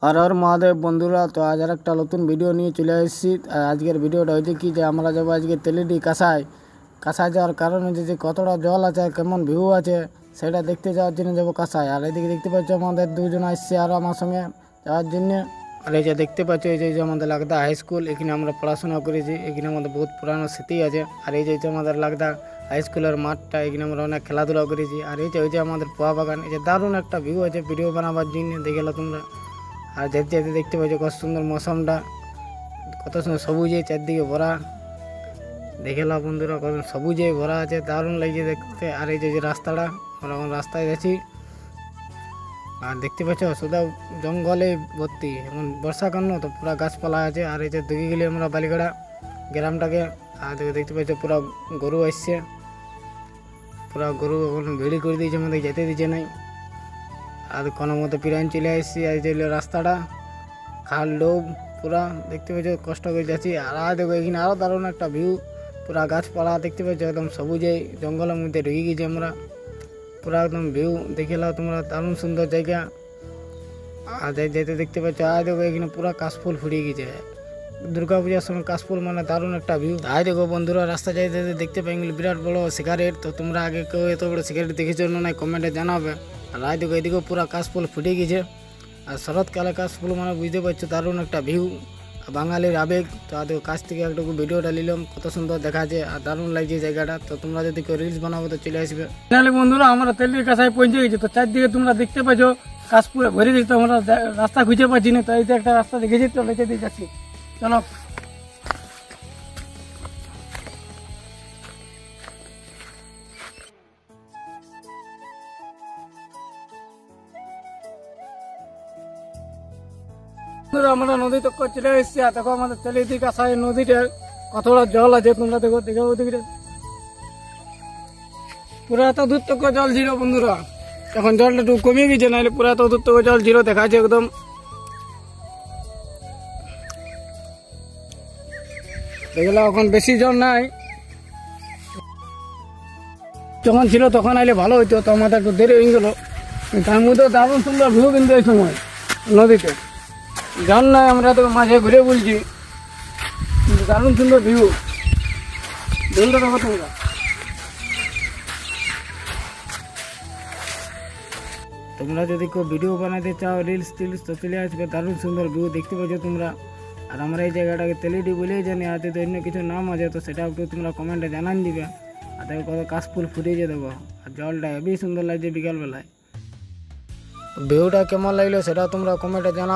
হর হর মহাদেব বন্ধুরা, তো আজ আর একটা নতুন ভিডিও নিয়ে চলে এসেছি। আজকের ভিডিওটা হয়েছে কি যে আমরা যাবো আজকে তেলিডি কাঁসায় যাওয়ার কারণ হচ্ছে যে কতটা জল আছে আর কেমন ভিউ আছে সেটা দেখতে যাওয়ার জন্য যাবো কাঁসায়। আর এদিকে দেখতে পাচ্ছ আমাদের দুজন আসছে আর আমার সঙ্গে যাওয়ার জন্য। আর এই যে দেখতে পাচ্ছ এই যে আমাদের লাগদা হাই স্কুল, এখানে আমরা পড়াশোনা করেছি, এখানে আমাদের বহুত পুরানো স্মৃতি আছে। আর এই যে আমাদের লাগদা হাই স্কুলের মাঠটা, এখানে আমরা অনেক খেলাধুলা করেছি। আর এই যে আমাদের পোয়া বাগান, এই যে দারুণ একটা ভিউ আছে ভিডিও বানাবার জন্য, দেখে গেলো তোমরা। আর যেতে যেতে দেখতে পাচ্ছ কত সুন্দর মৌসুমটা, কত সুন্দর সবুজে চারদিকে ভরা, দেখে নাও বন্ধুরা কত সবুজে ভরা আছে, দারুণ লাগছে দেখতে। আর এই যে রাস্তাটা, আমরা এখন রাস্তায় গেছি। আর দেখতে পাচ্ছ শুধু জঙ্গলে ভর্তি, এখন বর্ষাকাল তো পুরো গাছপালা আছে। আর এই যে দেখে গেলে আমরা বালিগাড়া গ্রামটাকে। আর দেখতে পাচ্ছ পুরো গরু আসছে, পুরো গরু এখন ভিড়ি করে দিয়েছে, আমাদের যেতে দিচ্ছে নাই। আর কোনো মতো পিরান চলে আসছি। আর যে রাস্তাটা খাল ডোব পুরা দেখতে পাচ্ছ, কষ্ট করে যাচ্ছি। আর দেখো এখানে আরও দারুণ একটা ভিউ, পুরা গাছপালা দেখতে পাচ্ছ, একদম সবুজে জঙ্গলের মধ্যে ঢুকে গেছি আমরা। পুরা একদম ভিউ দেখে নাও তোমরা, দারুণ সুন্দর জায়গা। আর যেতে দেখতে পাচ্ছ আর দেখো এখানে পুরা কাশফুল ফুটিয়ে গেছে, দুর্গা পূজার সময় কাশফুল মানে দারুণ একটা ভিউ। আর দেখো বন্ধুরা রাস্তা যাইতে দেখতে পাই বিরাট বড় সিগারেট। তো তোমরা আগে কেউ এত বড় সিগারেট দেখেছো না কমেন্টে জানাবে। আর দেখো এদিকেও পুরা কাশফুল ফুটে গেছে। আর শরৎকালে কাশফুল মানে বুঝতে পারছো দারুণ একটা ভিউ, বাঙালির আবেগ। তো দেখো কাছ থেকে একটু ভিডিওটা নিলাম, কত সুন্দর দেখাচ্ছে আর দারুণ লাগছে জায়গাটা। তো তোমরা যদি কেউ রিলস বানাবো তো চলে আসবে। তাহলে বন্ধুরা আমরা তেলির কাছায় পৌঁছে গেছি। তো চারদিকে তোমরা দেখতে পাচ্ছ কাশফুলে ভরে গেছি। তো আমরা রাস্তা খুঁজে পাচ্ছি না, তো এই যে একটা রাস্তা দেখেছি, তো লেখে দিয়ে যাচ্ছি, চলো। আমরা নদী তক চলে এসেছি। আর দেখো আমাদের তেলিদি কাছায় নদীতে কতটা জল আছে তোমরা দেখো, দেখো ওদিকে পুরো এত দূর তক জল ছিল বন্ধুরা। এখন জলটা একটু কমে গেছে, নাহলে পুরো এত দূর তক জল ছিল দেখাচ্ছে একদম। দেখলো এখন বেশি জল নাই, যখন ছিল তখন আইলে ভালো হইতো। তো আমাদের একটু দেরি হয়ে গেল। তার মধ্যে দারুণ সুন্দর ভিউ কিন্তু এই সময় নদীতে জল নাই, আমরা তো মাঝে ঘুরে বলছি, দারুণ সুন্দর ভিউ। ভিউটা দেখো তোমরা। তোমরা যদি কেউ ভিডিও বানাতে চাও রিলস টিলস তো চলে আসবে, দারুণ সুন্দর ভিউ দেখতে পাচ্ছ তোমরা। আর আমরা এই জায়গাটাকে তেলিডি বলেই জানি, আর যদি অন্য কিছু নাম আছে তো সেটা একটু তোমরা কমেন্টে জানান দিবে। আর দেখো কত কাশফুল ফুটিয়েছে দেখো, আর জলটা হেবি সুন্দর লাগছে বিকালবেলায়। ভিউটা কেমন লাগলো সেটা তোমরা কমেন্টে জানাও।